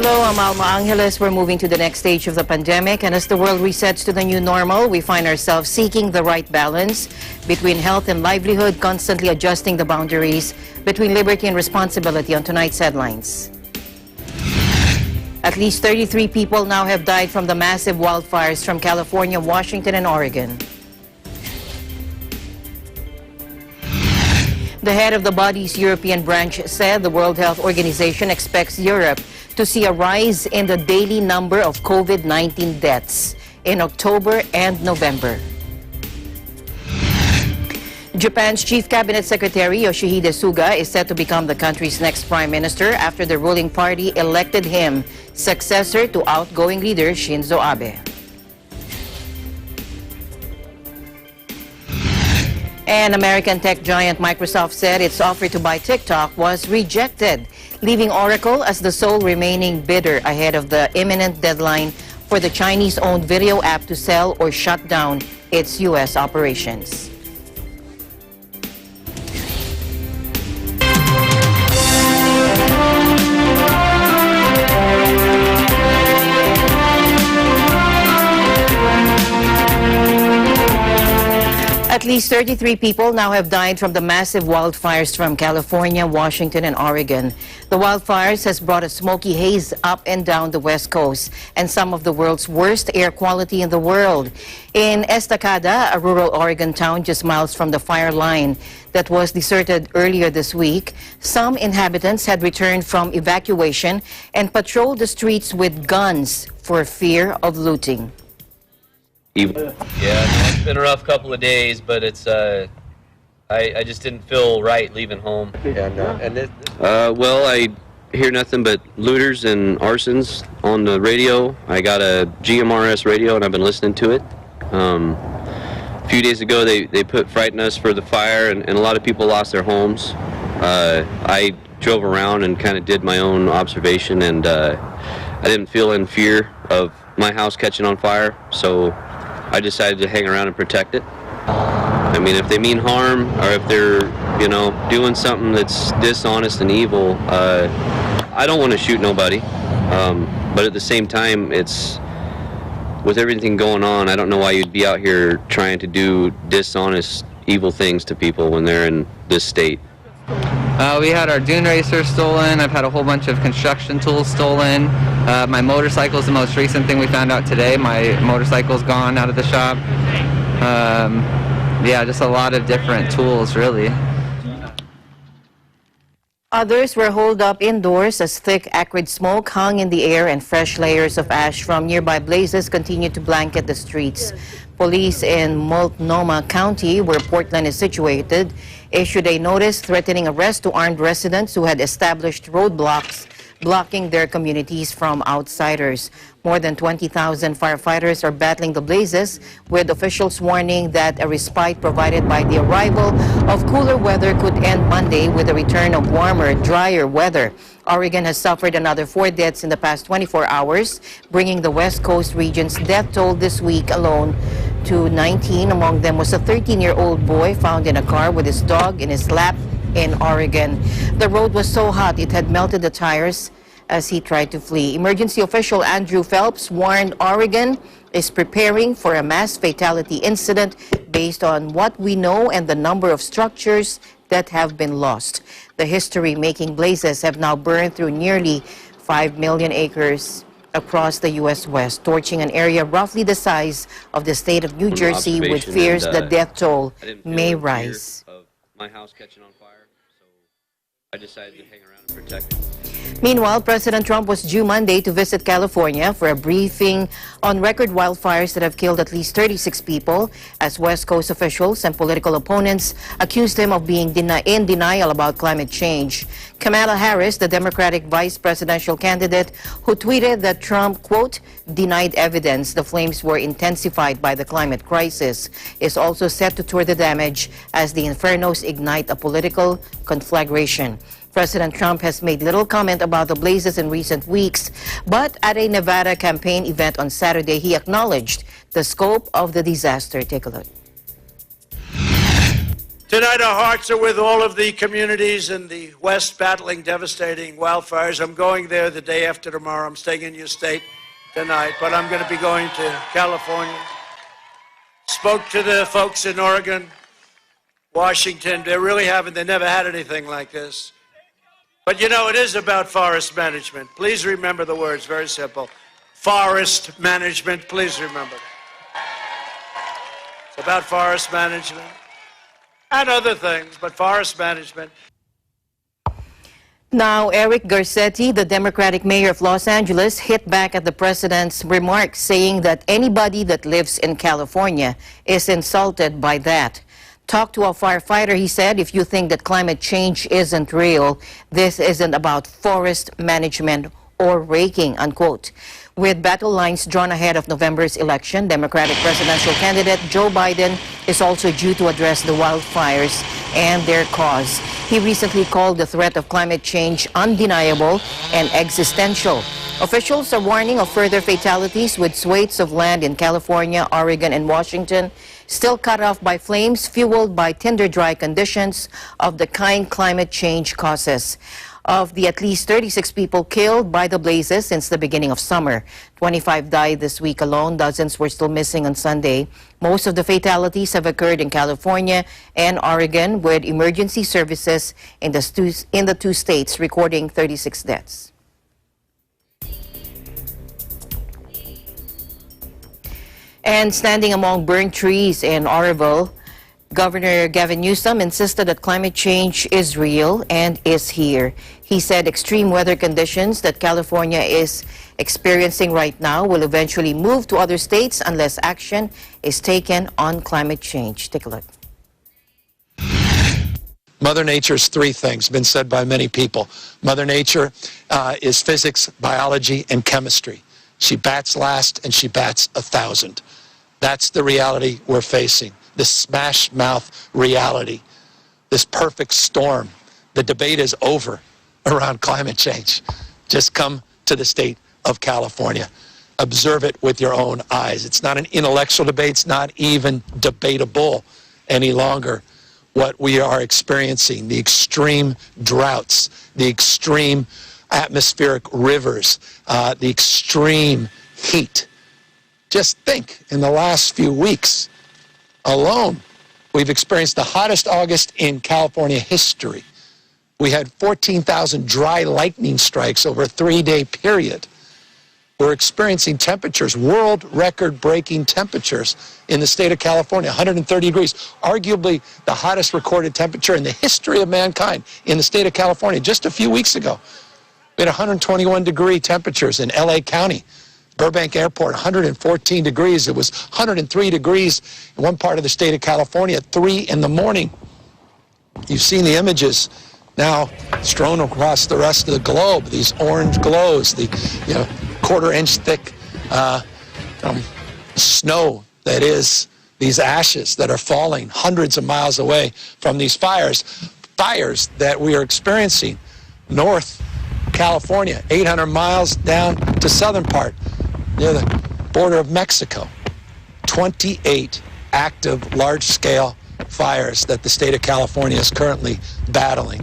Hello, I'm Alma Angeles. We're moving to the next stage of the pandemic, and as the world resets to the new normal, we find ourselves seeking the right balance between health and livelihood, constantly adjusting the boundaries between liberty and responsibility on tonight's headlines. At least 33 people now have died from the massive wildfires from California, Washington, and Oregon. The head of the body's European branch said the World Health Organization expects Europe to see a rise in the daily number of COVID-19 deaths in October and November. Japan's Chief Cabinet Secretary Yoshihide Suga is set to become the country's next prime minister after the ruling party elected him successor to outgoing leader Shinzo Abe. And American tech giant Microsoft said its offer to buy TikTok was rejected, leaving Oracle as the sole remaining bidder ahead of the imminent deadline for the Chinese-owned video app to sell or shut down its U.S. operations. At least 33 people now have died from the massive wildfires from California, Washington, and Oregon. The wildfires has brought a smoky haze up and down the West Coast and some of the world's worst air quality in the world. In Estacada, a rural Oregon town just miles from the fire line that was deserted earlier this week, some inhabitants had returned from evacuation and patrolled the streets with guns for fear of looting. Yeah, no, it's been a rough couple of days, but it's I just didn't feel right leaving home. Well, I hear nothing but looters and arsons on the radio. I got a GMRS radio and I've been listening to it. A few days ago they put frighten us for the fire and a lot of people lost their homes. I drove around and kind of did my own observation, and I didn't feel in fear of my house catching on fire, so I decided to hang around and protect it. I mean, if they mean harm or if they're, you know, doing something that's dishonest and evil, I don't want to shoot nobody. But at the same time, it's, with everything going on, I don't know why you'd be out here trying to do dishonest, evil things to people when they're in this state. We had our dune racer stolen. I've had a whole bunch of construction tools stolen. My motorcycle is the most recent thing we found out today. My motorcycle's gone out of the shop. Yeah, just a lot of different tools, really. Others were holed up indoors as thick, acrid smoke hung in the air and fresh layers of ash from nearby blazes continued to blanket the streets. Police in Multnomah County, where Portland is situated, issued a notice threatening arrest to armed residents who had established roadblocks blocking their communities from outsiders. More than 20,000 firefighters are battling the blazes, with officials warning that a respite provided by the arrival of cooler weather could end Monday with the return of warmer, drier weather. Oregon has suffered another 4 deaths in the past 24 hours, bringing the West Coast region's death toll this week alone to 19. Among them was a 13-year-old boy found in a car with his dog in his lap in Oregon. The road was so hot it had melted the tires as he tried to flee. Emergency official Andrew Phelps warned Oregon is preparing for a mass fatality incident based on what we know and the number of structures that have been lost. The history-making blazes have now burned through nearly 5 million acres across the U.S. West, torching an area roughly the size of the state of New Jersey, with fears the death toll may rise. My house catching on fire, so I decided to hang around and protect it. Meanwhile, President Trump was due Monday to visit California for a briefing on record wildfires that have killed at least 36 people, as West Coast officials and political opponents accused him of being in denial about climate change. Kamala Harris, the Democratic vice presidential candidate, who tweeted that Trump, quote, denied evidence the flames were intensified by the climate crisis, is also set to tour the damage as the infernos ignite a political conflagration. President Trump has made little comment about the blazes in recent weeks, but at a Nevada campaign event on Saturday, he acknowledged the scope of the disaster. Take a look. Tonight, our hearts are with all of the communities in the West battling devastating wildfires. I'm going there the day after tomorrow. I'm staying in your state tonight, but I'm going to be going to California. Spoke to the folks in Oregon, Washington. They never had anything like this. But you know, it is about forest management. Please remember the words, very simple. Forest management, please remember that. It's about forest management. And other things, but forest management. Now, Eric Garcetti, the Democratic mayor of Los Angeles, hit back at the president's remarks, saying that anybody that lives in California is insulted by that. Talk to a firefighter, he said, if you think that climate change isn't real, this isn't about forest management or raking, unquote. With battle lines drawn ahead of November's election, Democratic presidential candidate Joe Biden is also due to address the wildfires and their cause. He recently called the threat of climate change undeniable and existential. Officials are warning of further fatalities, with swathes of land in California, Oregon, and Washington still cut off by flames fueled by tinder-dry conditions of the kind climate change causes. Of the at least 36 people killed by the blazes since the beginning of summer, 25 died this week alone. Dozens were still missing on Sunday. Most of the fatalities have occurred in California and Oregon, with emergency services in the two states recording 36 deaths. And standing among burned trees in Oroville, Governor Gavin Newsom insisted that climate change is real and is here. He said extreme weather conditions that California is experiencing right now will eventually move to other states unless action is taken on climate change. Take a look. Mother Nature's three things, been said by many people. Mother Nature is physics, biology, and chemistry. She bats last and she bats 1,000. That's the reality we're facing. This smash mouth reality, this perfect storm. The debate is over around climate change. Just come to the state of California. Observe it with your own eyes. It's not an intellectual debate. It's not even debatable any longer. What we are experiencing, the extreme droughts, the extreme atmospheric rivers, the extreme heat. Just think, in the last few weeks alone, we've experienced the hottest August in California history. We had 14,000 dry lightning strikes over a 3-day period. We're experiencing temperatures, world record-breaking temperatures in the state of California, 130 degrees, arguably the hottest recorded temperature in the history of mankind in the state of California. Just a few weeks ago, we had 121-degree temperatures in LA County. Burbank Airport, 114 degrees. It was 103 degrees in one part of the state of California at 3 in the morning. You've seen the images now strewn across the rest of the globe, these orange glows, the quarter-inch thick snow that is these ashes that are falling hundreds of miles away from these fires that we are experiencing north California, 800 miles down to southern part, near the border of Mexico. 28 active large-scale fires that the state of California is currently battling.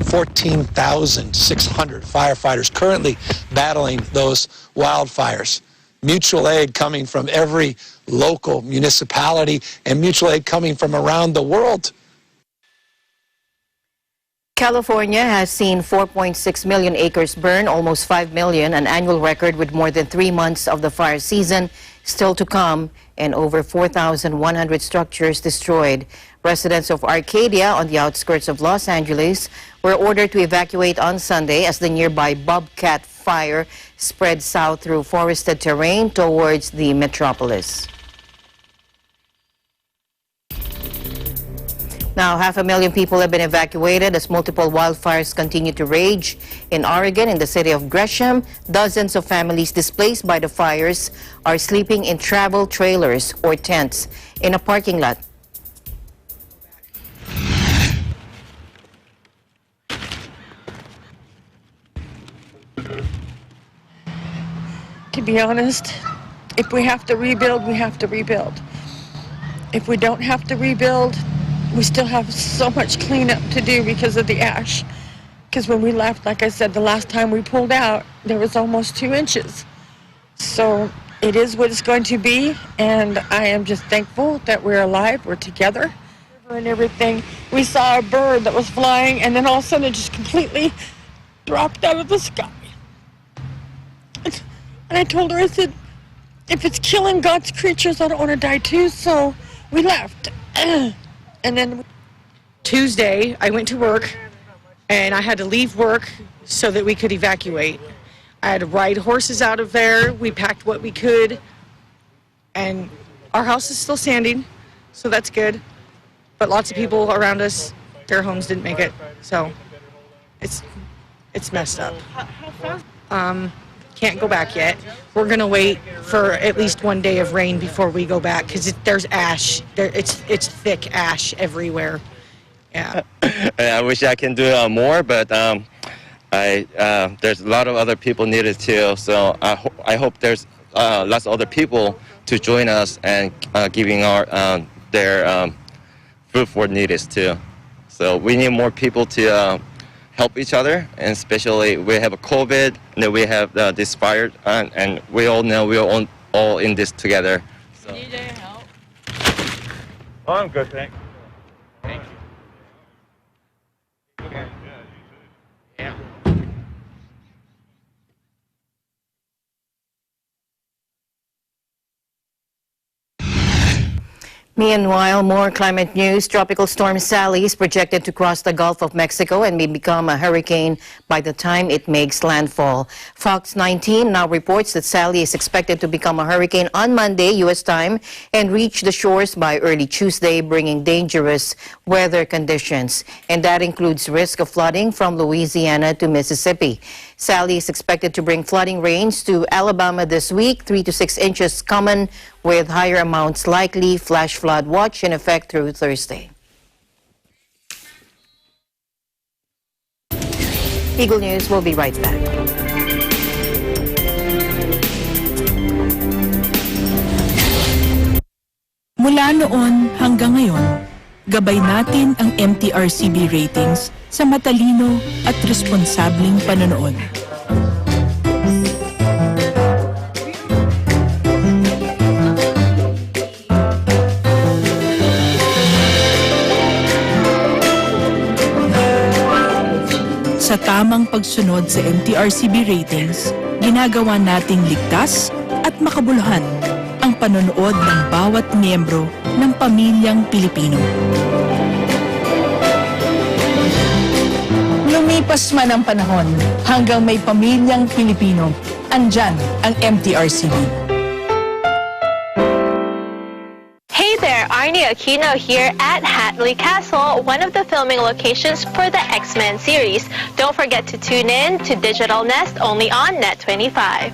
14,600 firefighters currently battling those wildfires. Mutual aid coming from every local municipality and mutual aid coming from around the world. California has seen 4.6 million acres burn, almost 5 million, an annual record, with more than 3 months of the fire season still to come and over 4,100 structures destroyed. Residents of Arcadia on the outskirts of Los Angeles were ordered to evacuate on Sunday as the nearby Bobcat fire spread south through forested terrain towards the metropolis. Now, 500,000 people have been evacuated as multiple wildfires continue to rage in Oregon. In the city of Gresham, dozens of families displaced by the fires are sleeping in travel trailers or tents in a parking lot. To be honest, if we have to rebuild, we have to rebuild. If we don't have to rebuild, we still have so much cleanup to do because of the ash. Because when we left, like I said, the last time we pulled out, there was almost 2 inches. So it is what it's going to be, and I am just thankful that we're alive, we're together, and everything. We saw a bird that was flying, and then all of a sudden it just completely dropped out of the sky. And I told her, I said, if it's killing God's creatures, I don't want to die too, so we left. And then Tuesday, I went to work, and I had to leave work so that we could evacuate. I had to ride horses out of there. We packed what we could, and our house is still standing, so that's good. But lots of people around us, their homes didn't make it, so it's messed up. Can't go back yet. We're gonna wait for at least 1 day of rain before we go back, because there's ash. It's thick ash everywhere. Yeah. I wish I can do more, but there's a lot of other people needed too. So I hope there's lots of other people to join us and giving their food for needs too. So we need more people to help each other, and especially we have a COVID, and then we have this fire, and we all know we're all in this together. So. Need any help? Oh, I'm good, thanks. Thank you. Yeah. Meanwhile, more climate news. Tropical storm Sally is projected to cross the Gulf of Mexico and may become a hurricane by the time it makes landfall. Fox 19 now reports that Sally is expected to become a hurricane on Monday, U.S. time, and reach the shores by early Tuesday, bringing dangerous weather conditions. And that includes risk of flooding from Louisiana to Mississippi. Sally is expected to bring flooding rains to Alabama this week, 3 to 6 inches common, with higher amounts likely. Flash flood watch in effect through Thursday. Eagle News will be right back. Mula noon hanggang ngayon, gabay natin ang MTRCB ratings sa matalino at responsableng panonood. Sa tamang pagsunod sa MTRCB ratings, ginagawa nating ligtas at makabuluhan ang panonood ng bawat miyembro ng pamilyang Pilipino. Lumipas man ang panahon, hanggang may pamilyang Pilipino, andyan ang MTRCB. Hey there, Arnie Aquino here at Hatley Castle, one of the filming locations for the X-Men series. Don't forget to tune in to Digital Nest only on Net 25.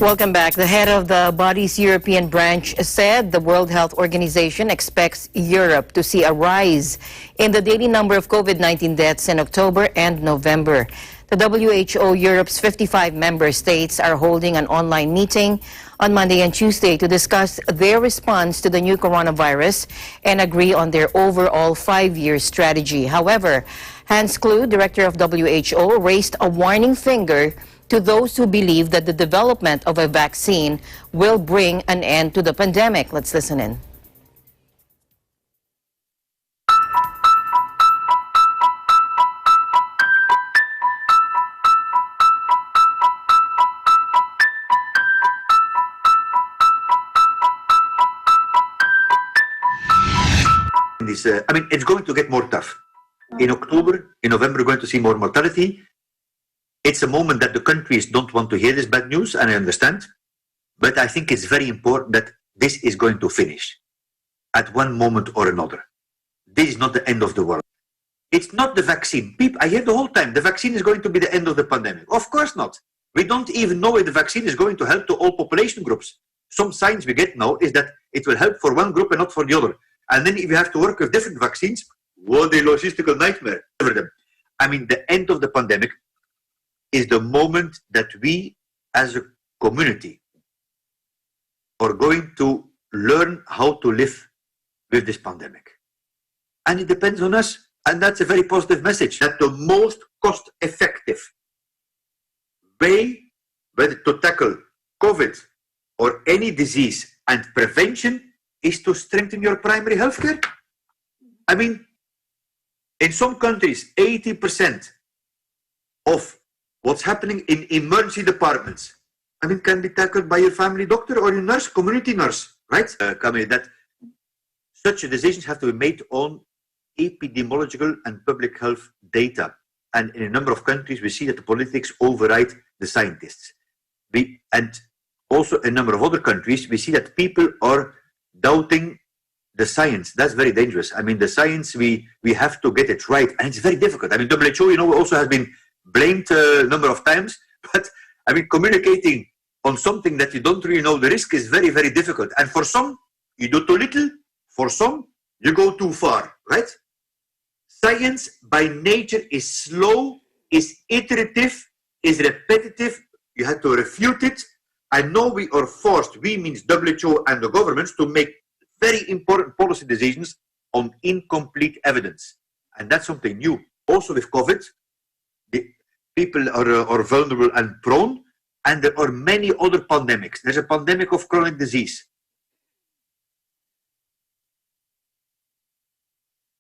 Welcome back. The head of the body's European branch said the World Health Organization expects Europe to see a rise in the daily number of COVID-19 deaths in October and November. The WHO Europe's 55 member states are holding an online meeting on Monday and Tuesday to discuss their response to the new coronavirus and agree on their overall 5-year strategy. However, Hans Kluge, director of WHO, raised a warning finger to those who believe that the development of a vaccine will bring an end to the pandemic. Let's listen in. It's going to get more tough. In October, in November, we're going to see more mortality. It's a moment that the countries don't want to hear this bad news, and I understand. But I think it's very important that this is going to finish at one moment or another. This is not the end of the world. It's not the vaccine. I hear the whole time, the vaccine is going to be the end of the pandemic. Of course not. We don't even know if the vaccine is going to help to all population groups. Some signs we get now is that it will help for one group and not for the other. And then if you have to work with different vaccines, what a logistical nightmare for them. I mean, the end of the pandemic is the moment that we as a community are going to learn how to live with this pandemic. And it depends on us. And that's a very positive message, that the most cost-effective way whether to tackle COVID or any disease and prevention is to strengthen your primary healthcare. I mean, in some countries, 80% of what's happening in emergency departments, I mean, can be tackled by your family doctor or your nurse, community nurse, right? That such decisions have to be made on epidemiological and public health data. And in a number of countries, we see that the politics override the scientists. And also in a number of other countries, we see that people are doubting the science. That's very dangerous. I mean, the science, we have to get it right. And it's very difficult. I mean, WHO, also has been blamed a number of times. But, I mean, communicating on something that you don't really know the risk is very, very difficult. And for some, you do too little. For some, you go too far, right? Science by nature is slow, is iterative, is repetitive. You have to refute it. I know we are forced, we means WHO and the governments, to make very important policy decisions on incomplete evidence. And that's something new. Also with COVID, the people are vulnerable and prone, and there are many other pandemics. There's a pandemic of chronic disease.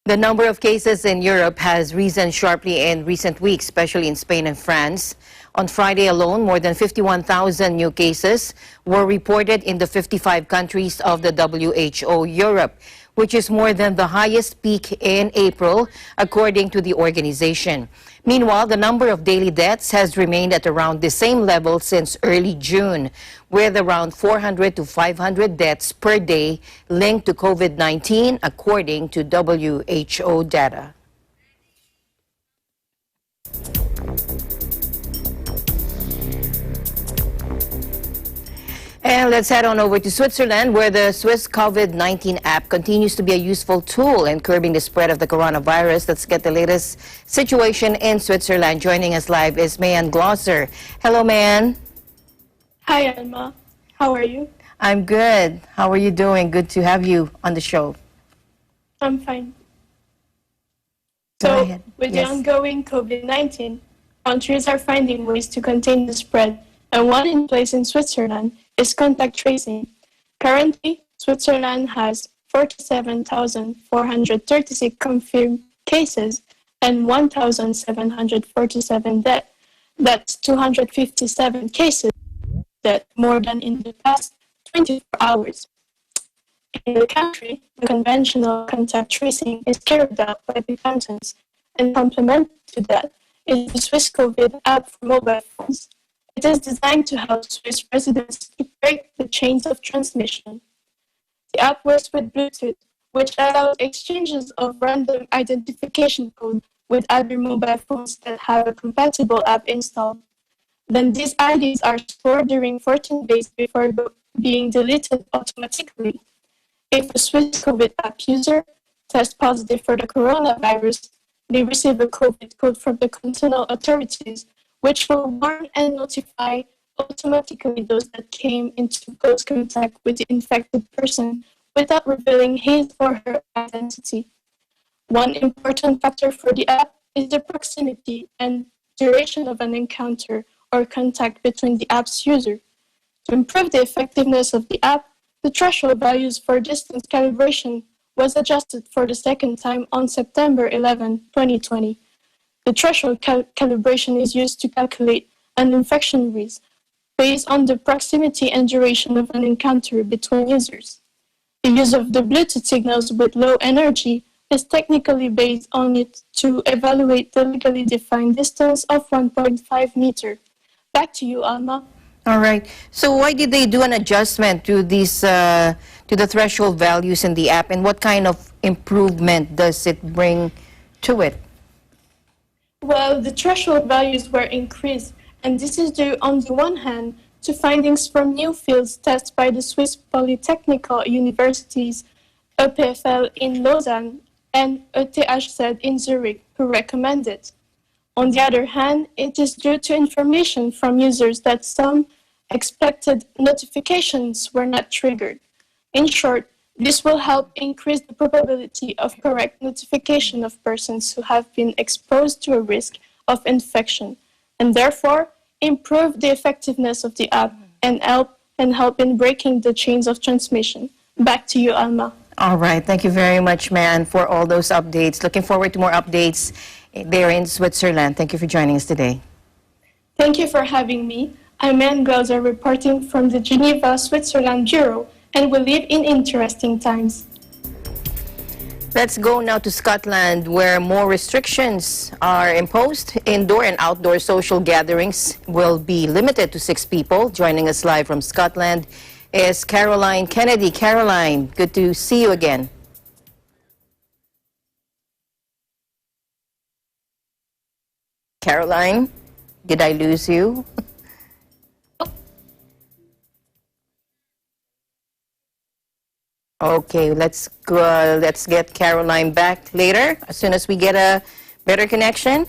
The number of cases in Europe has risen sharply in recent weeks, especially in Spain and France. On Friday alone, more than 51,000 new cases were reported in the 55 countries of the WHO Europe, which is more than the highest peak in April, according to the organization. Meanwhile, the number of daily deaths has remained at around the same level since early June, with around 400 to 500 deaths per day linked to COVID-19, according to WHO data. And let's head on over to Switzerland, where the Swiss COVID-19 app continues to be a useful tool in curbing the spread of the coronavirus. Let's get the latest situation in Switzerland. Joining us live is Mayan Glosser. Hello, Mayan. Hi, Alma. How are you? I'm good. How are you doing? Good to have you on the show. I'm fine. Go So, ahead. with Yes. the ongoing COVID-19, countries are finding ways to contain the spread, and one in place in Switzerland is contact tracing. Currently, Switzerland has 47,436 confirmed cases and 1,747 deaths. That's 257 cases that more than in the past 24 hours. In the country, the conventional contact tracing is carried out by the cantons, and complementary to that is the Swiss COVID app for mobile phones. It is designed to help Swiss residents to break the chains of transmission. The app works with Bluetooth, which allows exchanges of random identification code with other mobile phones that have a compatible app installed. Then these IDs are stored during 14 days before being deleted automatically. If a Swiss COVID app user tests positive for the coronavirus, they receive a COVID code from the cantonal authorities, which will warn and notify automatically those that came into close contact with the infected person without revealing his or her identity. One important factor for the app is the proximity and duration of an encounter or contact between the app's user. To improve the effectiveness of the app, the threshold values for distance calibration was adjusted for the second time on September 11, 2020. The threshold calibration is used to calculate an infection risk based on the proximity and duration of an encounter between users. The use of the Bluetooth signals with low energy is technically based on it to evaluate the legally defined distance of 1.5 meters. Back to you, Alma. All right. So why did they do an adjustment to these to the threshold values in the app, and what kind of improvement does it bring to it? Well, the threshold values were increased, and this is due, on the one hand, to findings from new fields tested by the Swiss Polytechnical Universities, EPFL in Lausanne and ETHZ in Zurich, who recommended. On the other hand, it is due to information from users that some expected notifications were not triggered. In short, this will help increase the probability of correct notification of persons who have been exposed to a risk of infection, and therefore improve the effectiveness of the app and help in breaking the chains of transmission. Back to you, Alma. All right. Thank you very much, Man, for all those updates. Looking forward to more updates there in Switzerland. Thank you for joining us today. Thank you for having me. I'm Anne Glauser reporting from the Geneva, Switzerland Bureau, and we live in interesting times. Let's go now to Scotland, where more restrictions are imposed. Indoor and outdoor social gatherings will be limited to 6 people. Joining us live from Scotland is Caroline Kennedy. Caroline, good to see you again. Caroline, did I lose you? Okay, let's get Caroline back later as soon as we get a better connection.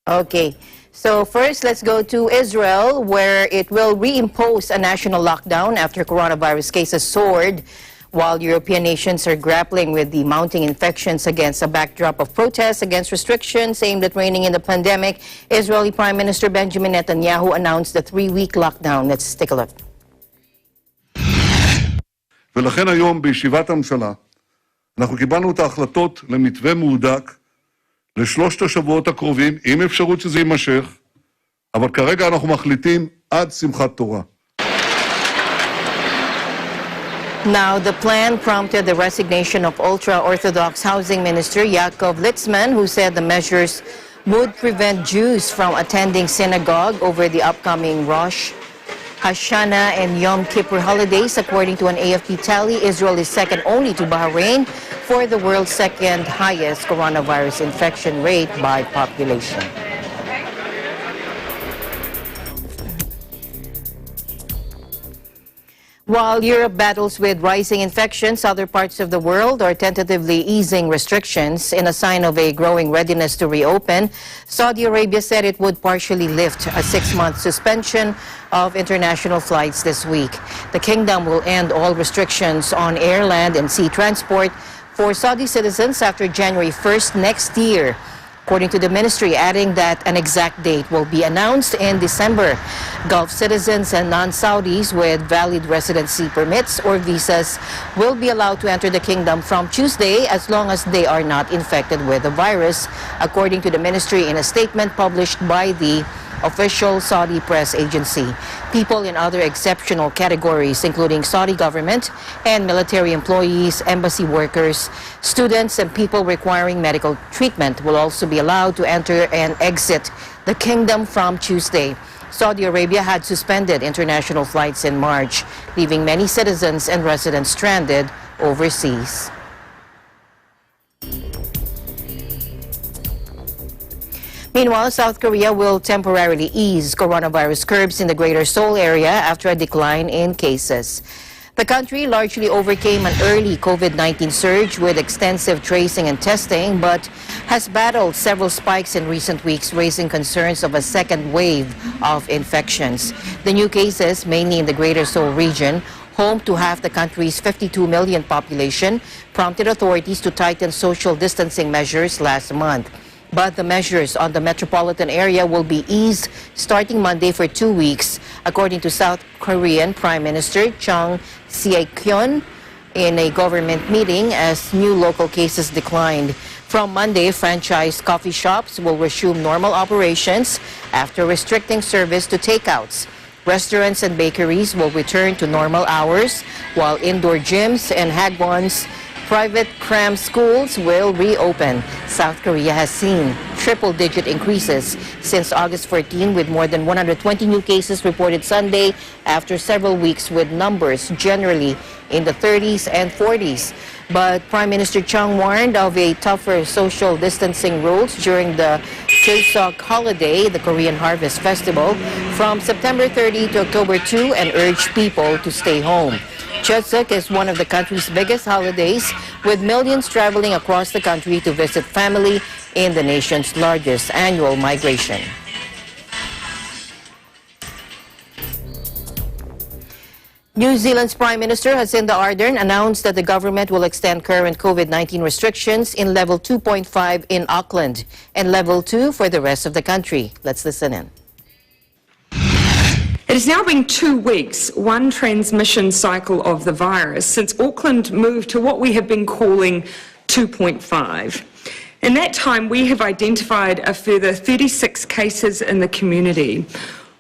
Okay, so first let's go to Israel, where it will reimpose a national lockdown after coronavirus cases soared, while European nations are grappling with the mounting infections against a backdrop of protests against restrictions aimed at reining in the pandemic. Israeli Prime Minister Benjamin Netanyahu announced a 3-week lockdown. Let's take a look. ולכן היום בישיבת הממשלה אנחנו קיבלנו את ההחלטות למתווה מהודק לשלושת השבועות הקרובים, עם אפשרות שזה יימשך, אבל כרגע אנחנו מחליטים עד שמחת תורה. Now, the plan prompted the resignation of ultra-Orthodox Housing Minister Yaakov Litzman, who said the measures would prevent Jews from attending synagogue over the upcoming Rosh Hashanah and Yom Kippur holidays. According to an AFP tally, Israel is second only to Bahrain for the world's second highest coronavirus infection rate by population. While Europe battles with rising infections, other parts of the world are tentatively easing restrictions in a sign of a growing readiness to reopen. Saudi Arabia said it would partially lift a 6-month suspension of international flights this week. The kingdom will end all restrictions on air, land, and sea transport for Saudi citizens after January 1st next year, according to the ministry, adding that an exact date will be announced in December. Gulf citizens and non-Saudis with valid residency permits or visas will be allowed to enter the kingdom from Tuesday as long as they are not infected with the virus, according to the ministry in a statement published by the official Saudi press agency. People in other exceptional categories, including Saudi government and military employees, embassy workers, students, and people requiring medical treatment will also be allowed to enter and exit the kingdom from Tuesday. Saudi Arabia had suspended international flights in March, leaving many citizens and residents stranded overseas. Meanwhile, South Korea will temporarily ease coronavirus curbs in the Greater Seoul area after a decline in cases. The country largely overcame an early COVID-19 surge with extensive tracing and testing, but has battled several spikes in recent weeks, raising concerns of a second wave of infections. The new cases, mainly in the Greater Seoul region, home to half the country's 52 million population, prompted authorities to tighten social distancing measures last month. But the measures on the metropolitan area will be eased starting Monday for 2 weeks, according to South Korean Prime Minister Chung Sye-kyun in a government meeting as new local cases declined. From Monday, franchise coffee shops will resume normal operations after restricting service to takeouts. Restaurants and bakeries will return to normal hours, while indoor gyms and hagwons, private cram schools will reopen. South Korea has seen triple-digit increases since August 14, with more than 120 new cases reported Sunday after several weeks with numbers generally in the 30s and 40s. But Prime Minister Chung warned of a tougher social distancing rules during the Chuseok holiday, the Korean Harvest Festival, from September 30 to October 2, and urged people to stay home. Chuseok is one of the country's biggest holidays, with millions traveling across the country to visit family in the nation's largest annual migration. New Zealand's Prime Minister Jacinda Ardern announced that the government will extend current COVID-19 restrictions in level 2.5 in Auckland and level 2 for the rest of the country. Let's listen in. It has now been 2 weeks, one transmission cycle of the virus, since Auckland moved to what we have been calling 2.5. In that time, we have identified a further 36 cases in the community.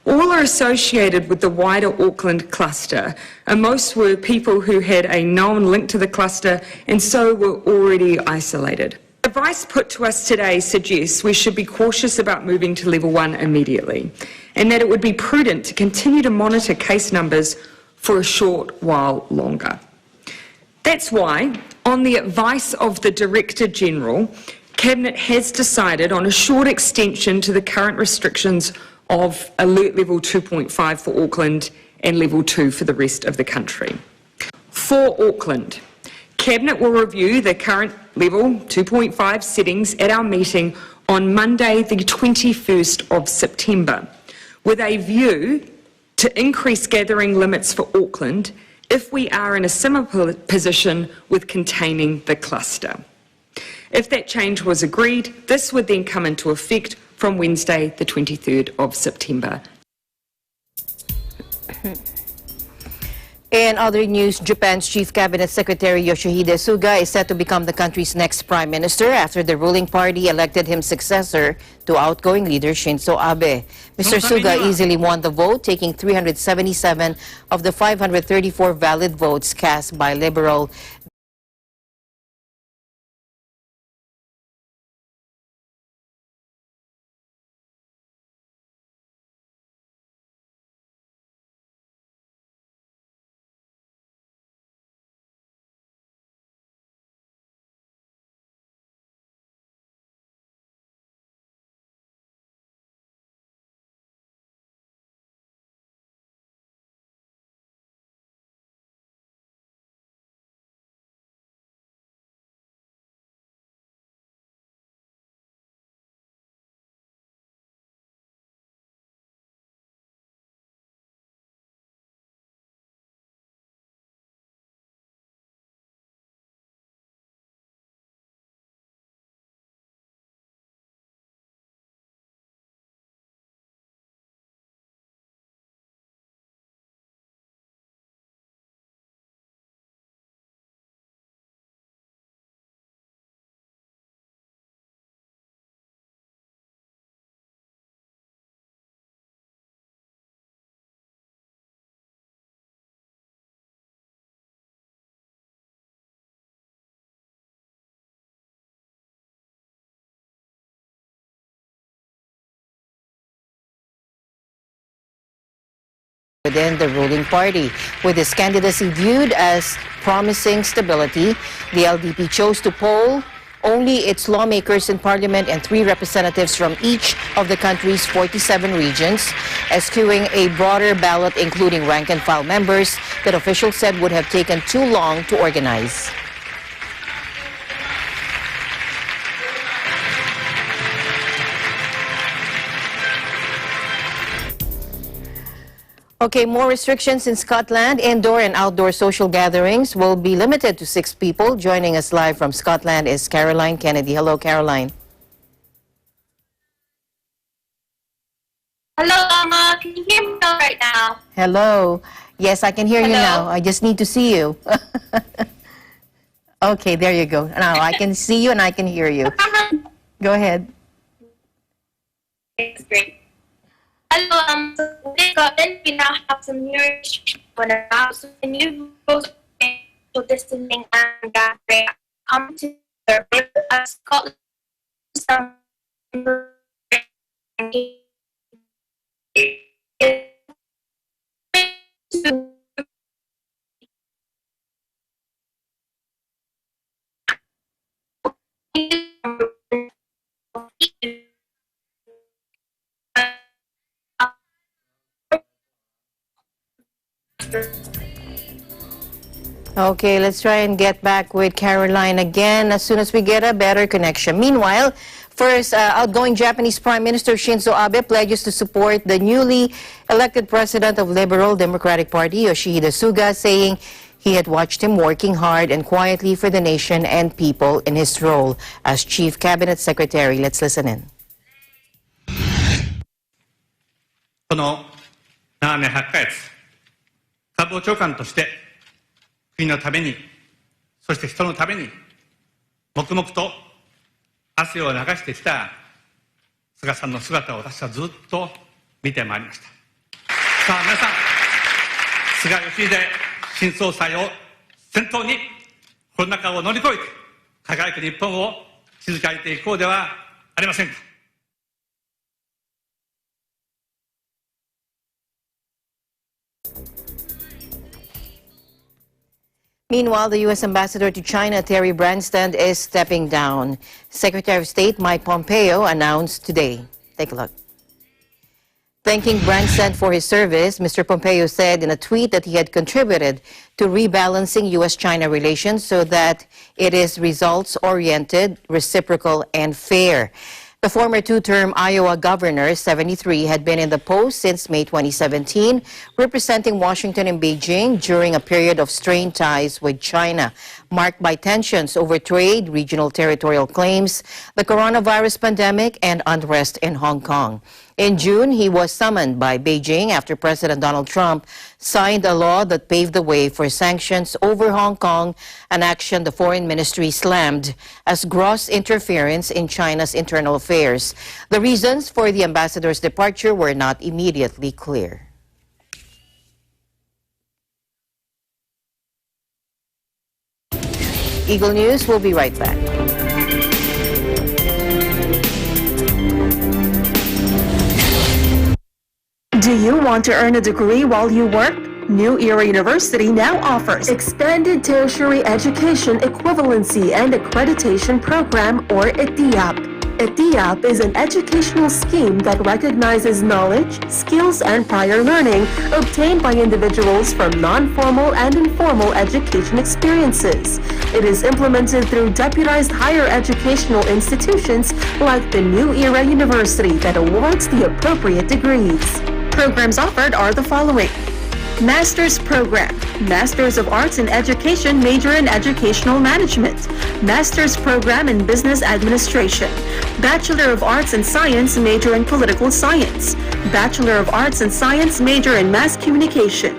All are associated with the wider Auckland cluster, and most were people who had a known link to the cluster and so were already isolated. The advice put to us today suggests we should be cautious about moving to level 1 immediately, and that it would be prudent to continue to monitor case numbers for a short while longer. That's why, on the advice of the Director General, Cabinet has decided on a short extension to the current restrictions of alert level 2.5 for Auckland and level 2 for the rest of the country. For Auckland, Cabinet will review the current level 2.5 settings at our meeting on Monday the 21st of September, with a view to increase gathering limits for Auckland if we are in a similar position with containing the cluster. If that change was agreed, this would then come into effect from Wednesday, the 23rd of September. In other news, Japan's Chief Cabinet Secretary Yoshihide Suga is set to become the country's next prime minister after the ruling party elected him successor to outgoing leader Shinzo Abe. Mr. Suga easily won the vote, taking 377 of the 534 valid votes cast by Liberal within the ruling party. With his candidacy viewed as promising stability, the LDP chose to poll only its lawmakers in parliament and 3 representatives from each of the country's 47 regions, eschewing a broader ballot including rank-and-file members that officials said would have taken too long to organize. Okay, more restrictions in Scotland. Indoor and outdoor social gatherings will be limited to 6 people. Joining us live from Scotland is Caroline Kennedy. Hello, Caroline. Hello, Mama. Can you hear me right now? Hello. Yes, I can hear you now. I just need to see you. Okay, there you go. Now I can see you and I can hear you. Go ahead. It's great. Hello, Scotland, we now have some new restrictions on our house. The new rules of social distancing and gathering come to Scotland. Okay, let's try and get back with Caroline again as soon as we get a better connection. Meanwhile, first, outgoing Japanese Prime Minister Shinzo Abe pledges to support the newly elected president of Liberal Democratic Party, Yoshihide Suga, saying he had watched him working hard and quietly for the nation and people in his role as Chief Cabinet Secretary. Let's listen in. この7年8ヶ月、官房長官として国のために、そして人のために、黙々と汗を流してきた菅さんの姿を私はずっと見てまいりました。さあ皆さん、菅義偉新総裁を先頭にコロナ禍を乗り越えて輝く日本を築き上げていこうではありませんか。Meanwhile, the U.S. Ambassador to China, Terry Branstad, is stepping down. Secretary of State Mike Pompeo announced today. Take a look. Thanking Branstad for his service, Mr. Pompeo said in a tweet that he had contributed to rebalancing U.S.-China relations so that it is results-oriented, reciprocal, and fair. The former two-term Iowa governor, 73, had been in the post since May 2017, representing Washington and Beijing during a period of strained ties with China, marked by tensions over trade, regional territorial claims, the coronavirus pandemic, and unrest in Hong Kong. In June, he was summoned by Beijing after President Donald Trump signed a law that paved the way for sanctions over Hong Kong, an action the foreign ministry slammed as gross interference in China's internal affairs. The reasons for the ambassador's departure were not immediately clear. Eagle News will be right back. Do you want to earn a degree while you work? New Era University now offers Expanded Tertiary Education Equivalency and Accreditation Program, or ETIAP. ETIAP is an educational scheme that recognizes knowledge, skills, and prior learning obtained by individuals from non-formal and informal education experiences. It is implemented through deputized higher educational institutions like the New Era University that awards the appropriate degrees. Programs offered are the following: Master's Program, Masters of Arts in Education, major in Educational Management, Master's Program in Business Administration, Bachelor of Arts in Science, major in Political Science, Bachelor of Arts in Science, major in Mass Communication,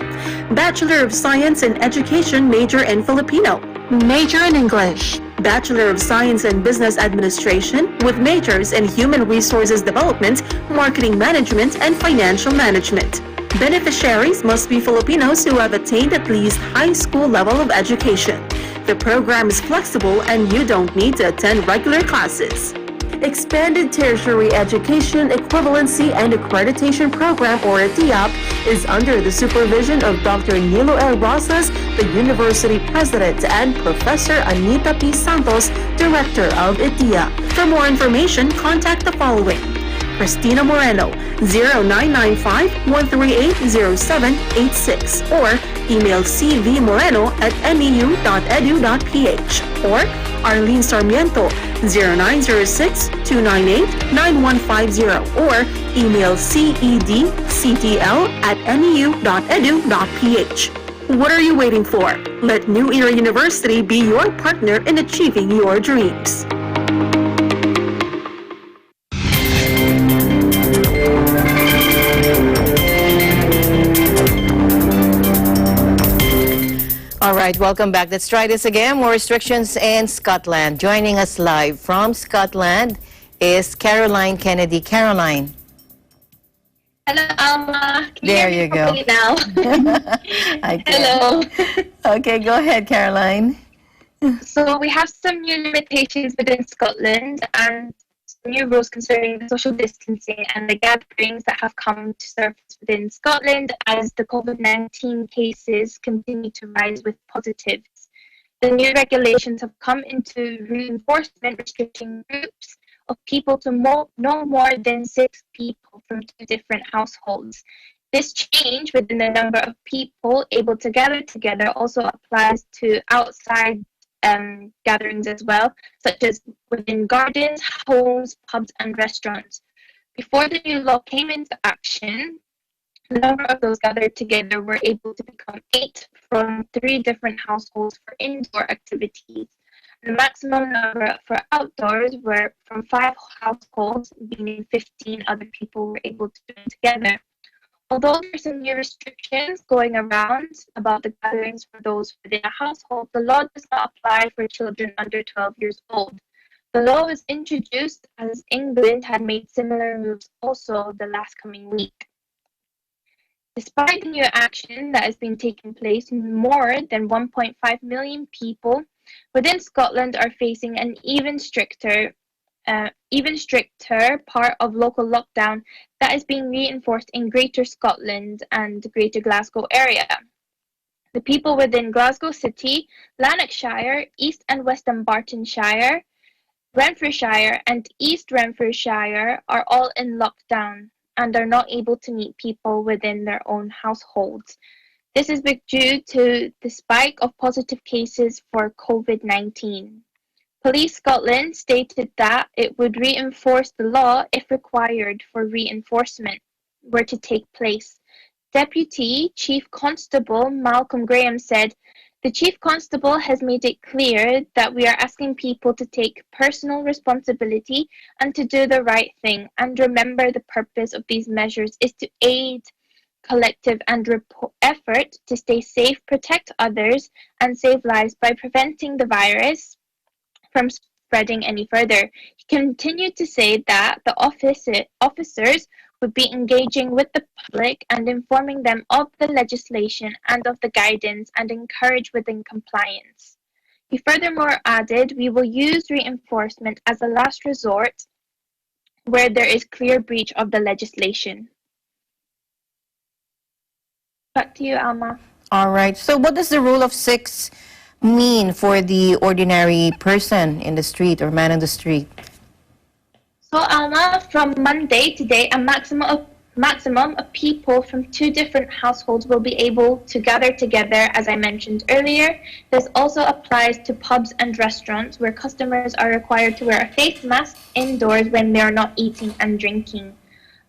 Bachelor of Science in Education, major in Filipino, major in English, Bachelor of Science in Business Administration with majors in Human Resources Development, Marketing Management, and Financial Management. Beneficiaries must be Filipinos who have attained at least high school level of education. The program is flexible and you don't need to attend regular classes. Expanded Tertiary Education Equivalency and Accreditation Program, or ETIAP, is under the supervision of Dr. Nilo L. Rosas, the University President, and Professor Anita P. Santos, Director of ETIAP. For more information, contact the following: Cristina Moreno, 0995-138-0786, or email cvmoreno@neu.edu.ph, or Arlene Sarmiento, 0906-298-9150, or email cedctl@neu.edu.ph. What are you waiting for? Let New Era University be your partner in achieving your dreams. All right, welcome back. Let's try this again. More restrictions in Scotland. Joining us live from Scotland is Caroline Kennedy. Caroline. Hello, Alma. Can There you you go. hear me now? Hello. Okay, go ahead, Caroline. So we have some new limitations within Scotland and new rules concerning the social distancing and the gatherings that have come to surface within Scotland as the COVID-19 cases continue to rise with positives. The new regulations have come into reinforcement, restricting groups of people to no more than 6 people from 2 different households. This change within the number of people able to gather together also applies to outside gatherings as well, such as within gardens, homes, pubs, and restaurants. Before the new law came into action, the number of those gathered together were able to become 8 from 3 different households for indoor activities. The maximum number for outdoors were from 5 households, meaning 15 other people were able to join together. Although there are some new restrictions going around about the gatherings for those within a household, the law does not apply for children under 12 years old. The law was introduced as England had made similar moves also the last coming week. Despite the new action that has been taking place, more than 1.5 million people within Scotland are facing an even stricter part of local lockdown that is being reinforced in Greater Scotland and the Greater Glasgow area. The people within Glasgow City, Lanarkshire, East and West Dunbartonshire, Renfrewshire and East Renfrewshire are all in lockdown and are not able to meet people within their own households. This is due to the spike of positive cases for COVID-19. Police Scotland stated that it would reinforce the law if required for reinforcement were to take place. Deputy Chief Constable Malcolm Graham said, "The Chief Constable has made it clear that we are asking people to take personal responsibility and to do the right thing, and remember the purpose of these measures is to aid collective and effort to stay safe, protect others, and save lives by preventing the virus from spreading any further." He continued to say that the officers would be engaging with the public and informing them of the legislation and of the guidance and encourage within compliance. He furthermore added, "We will use reinforcement as a last resort where there is clear breach of the legislation." Back to you, Alma. All right. So what does the rule of 6 mean for the ordinary person in the street or man in the street? So, Alma, from Monday today, a maximum of people from 2 different households will be able to gather together, as I mentioned earlier. This also applies to pubs and restaurants where customers are required to wear a face mask indoors when they are not eating and drinking.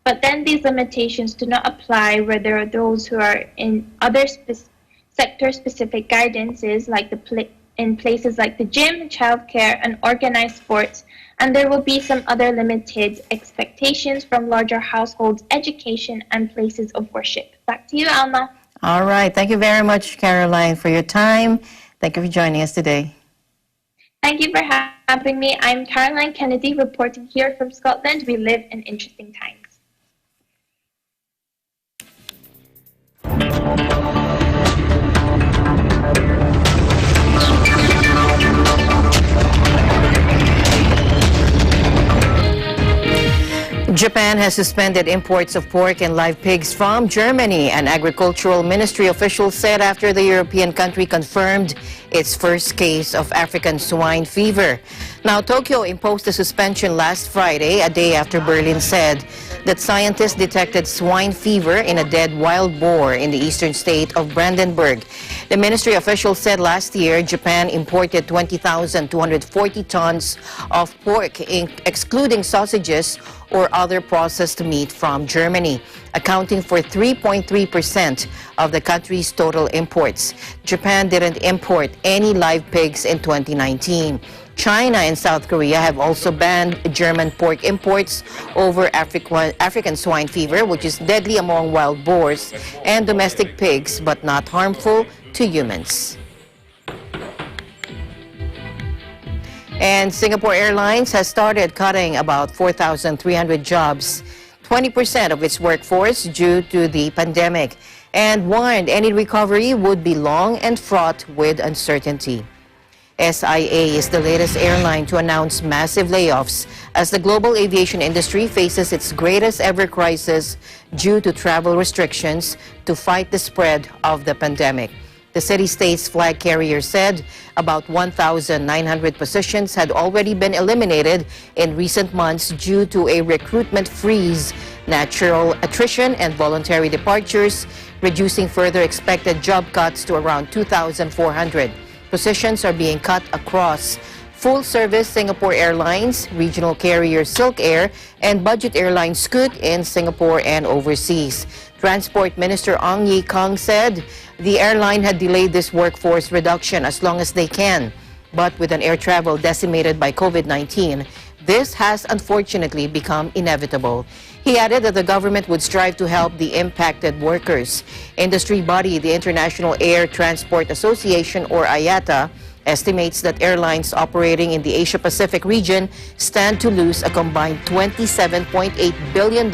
But then these limitations do not apply where there are those who are in other sector-specific guidances, like in places like the gym, childcare, and organized sports, and there will be some other limited expectations from larger households, education, and places of worship. Back to you, Alma. All right. Thank you very much, Caroline, for your time. Thank you for joining us today. Thank you for having me. I'm Caroline Kennedy, reporting here from Scotland. We live in interesting times. Japan has suspended imports of pork and live pigs from Germany, an agricultural ministry official said after the European country confirmed its first case of African swine fever. Now, Tokyo imposed a suspension last Friday, a day after Berlin said that scientists detected swine fever in a dead wild boar in the eastern state of Brandenburg. The ministry official said last year Japan imported 20,240 tons of pork, excluding sausages or other processed meat from Germany, accounting for 3.3% of the country's total imports. Japan didn't import any live pigs in 2019. China and South Korea have also banned German pork imports over African swine fever, which is deadly among wild boars and domestic pigs, but not harmful to humans. And Singapore Airlines has started cutting about 4,300 jobs, 20% of its workforce due to the pandemic, and warned any recovery would be long and fraught with uncertainty. SIA is the latest airline to announce massive layoffs as the global aviation industry faces its greatest ever crisis due to travel restrictions to fight the spread of the pandemic. The city-state's flag carrier said about 1,900 positions had already been eliminated in recent months due to a recruitment freeze natural attrition and voluntary departures, reducing further expected job cuts to around 2,400. Positions are being cut across full-service Singapore Airlines, regional carrier Silk Air, and budget airline Scoot in Singapore and overseas. Transport Minister Ong Ye Kung said the airline had delayed this workforce reduction as long as they can. But with an air travel decimated by COVID-19, this has unfortunately become inevitable. He added that the government would strive to help the impacted workers. Industry body, the International Air Transport Association, or IATA, estimates that airlines operating in the Asia-Pacific region stand to lose a combined $27.8 billion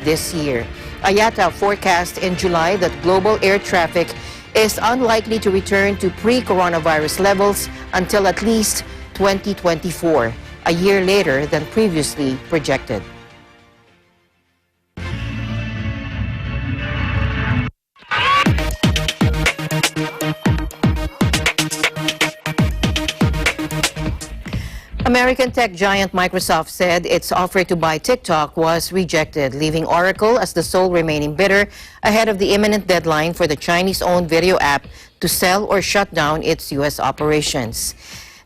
this year. IATA forecast in July that global air traffic is unlikely to return to pre-coronavirus levels until at least 2024, a year later than previously projected. American tech giant Microsoft said its offer to buy TikTok was rejected, leaving Oracle as the sole remaining bidder ahead of the imminent deadline for the Chinese-owned video app to sell or shut down its U.S. operations.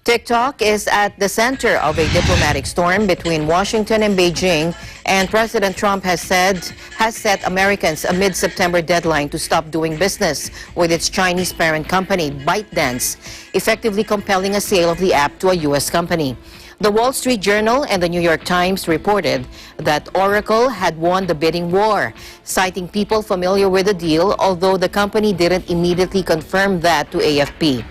TikTok is at the center of a diplomatic storm between Washington and Beijing, and President Trump has set Americans a mid-September deadline to stop doing business with its Chinese parent company, ByteDance, effectively compelling a sale of the app to a U.S. company. The Wall Street Journal and the New York Times reported that Oracle had won the bidding war, citing people familiar with the deal, although the company didn't immediately confirm that to AFP.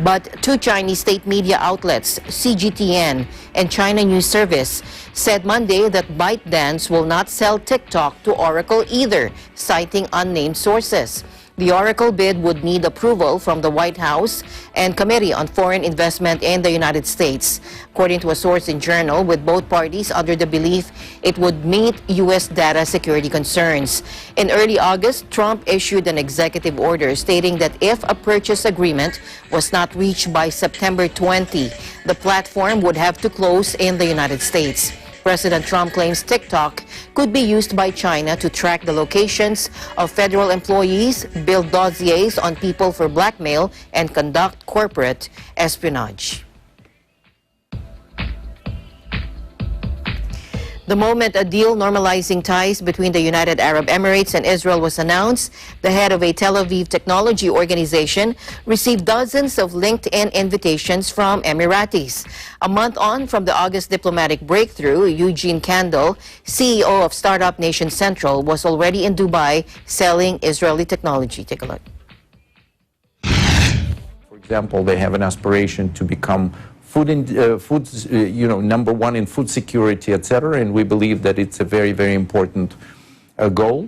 But two Chinese state media outlets, CGTN and China News Service, said Monday that ByteDance will not sell TikTok to Oracle either, citing unnamed sources. The Oracle bid would need approval from the White House and Committee on Foreign Investment in the United States, according to a source in Journal, with both parties under the belief it would meet U.S. data security concerns. In early August, Trump issued an executive order stating that if a purchase agreement was not reached by September 20, the platform would have to close in the United States. President Trump claims TikTok could be used by China to track the locations of federal employees, build dossiers on people for blackmail, and conduct corporate espionage. The moment a deal normalizing ties between the United Arab Emirates and Israel was announced, the head of a Tel Aviv technology organization received dozens of LinkedIn invitations from Emiratis. A month on from the August diplomatic breakthrough, Eugene Kandel, CEO of startup Nation Central, was already in Dubai selling Israeli technology. Take a look. For example, they have an aspiration to become number one in food security, etc. And we believe that it's a very, very important goal.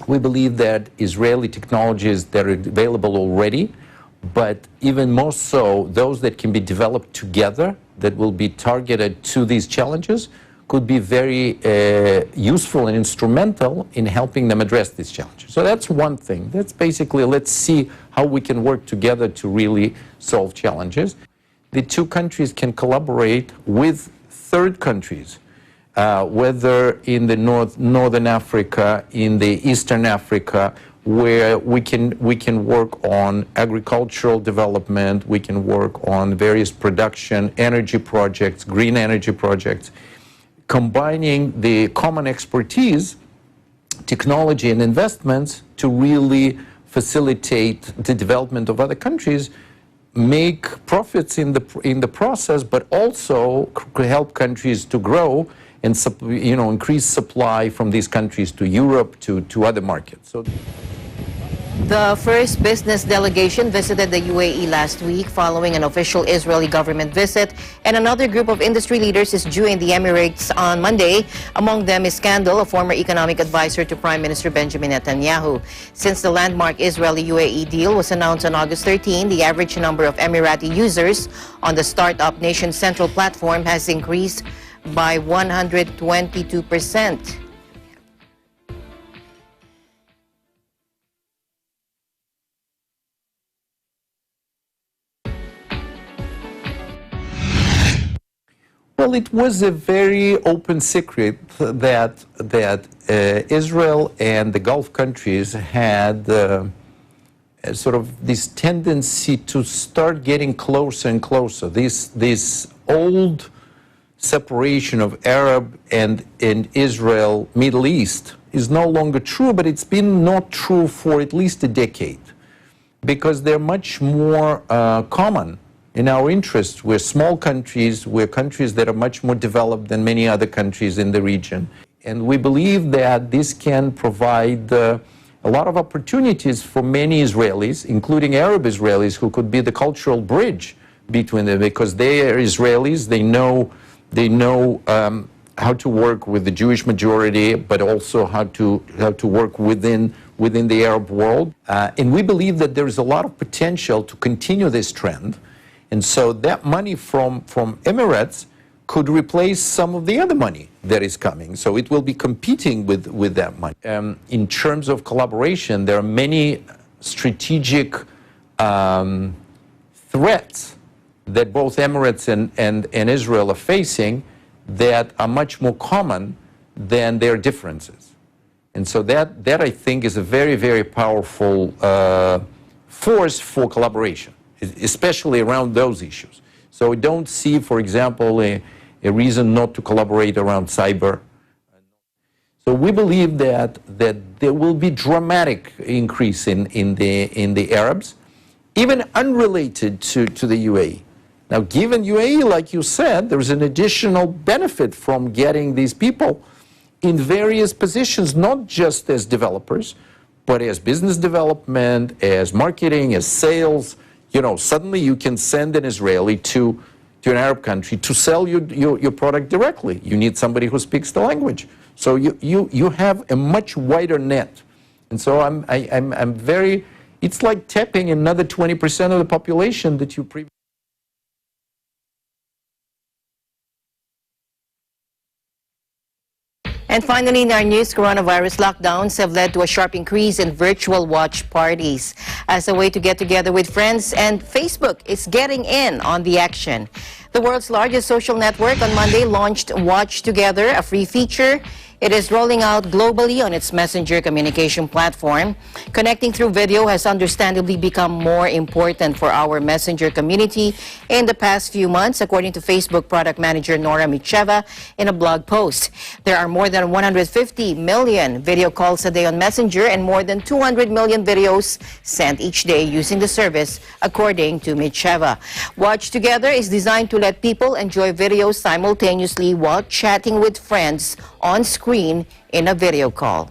We believe that Israeli technologies that are available already, but even more so, those that can be developed together, that will be targeted to these challenges, could be very useful and instrumental in helping them address these challenges. So that's one thing. That's basically, let's see how we can work together to really solve challenges. The two countries can collaborate with third countries, whether in the Northern Africa, in the Eastern Africa, where we can work on agricultural development, we can work on various production, energy projects, green energy projects, combining the common expertise, technology and investments to really facilitate the development of other countries, make profits in the process, but also help countries to grow and increase supply from these countries to Europe, to other markets. So the first business delegation visited the UAE last week following an official Israeli government visit, and another group of industry leaders is due in the Emirates on Monday. Among them is Kandel, a former economic advisor to Prime Minister Benjamin Netanyahu. Since the landmark Israeli-UAE deal was announced on August 13, the average number of Emirati users on the startup Nation Central platform has increased by 122%. Well, it was a very open secret that Israel and the Gulf countries had sort of this tendency to start getting closer and closer. This old separation of Arab and Israel, Middle East, is no longer true, but it's been not true for at least a decade, because they're much more common in our interests. We're small countries, we're countries that are much more developed than many other countries in the region. And we believe that this can provide a lot of opportunities for many Israelis, including Arab Israelis, who could be the cultural bridge between them, because they are Israelis, they know how to work with the Jewish majority, but also how to work within the Arab world. And we believe that there is a lot of potential to continue this trend. And so that money from Emirates could replace some of the other money that is coming. So it will be competing with that money. In terms of collaboration, there are many strategic threats that both Emirates and Israel are facing that are much more common than their differences. And so that I think is a very, very powerful force for collaboration, especially around those issues. So we don't see, for example, a reason not to collaborate around cyber. So we believe that there will be dramatic increase in the Arabs, even unrelated to the UAE. Now, given UAE, like you said, there's an additional benefit from getting these people in various positions, not just as developers, but as business development, as marketing, as sales. You know, suddenly you can send an Israeli to an Arab country to sell your product directly. You need somebody who speaks the language. So you have a much wider net. And so I'm very, it's like tapping another 20% of the population that you previously. And finally, in our news, coronavirus lockdowns have led to a sharp increase in virtual watch parties as a way to get together with friends, and Facebook is getting in on the action. The world's largest social network on Monday launched Watch Together, a free feature. It is rolling out globally on its messenger communication platform. Connecting through video has understandably become more important for our messenger community in the past few months, according to Facebook product manager Nora Micheva in a blog post. There are more than 150 million video calls a day on Messenger and more than 200 million videos sent each day using the service, according to Micheva. Watch Together is designed to let people enjoy videos simultaneously while chatting with friends on screen in a video call.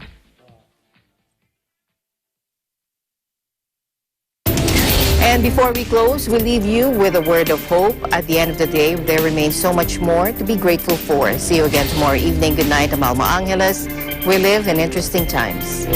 And before we close, we leave you with a word of hope. At the end of the day, there remains so much more to be grateful for. See you again tomorrow evening. Good night. I'm Alma Angeles. We live in interesting times.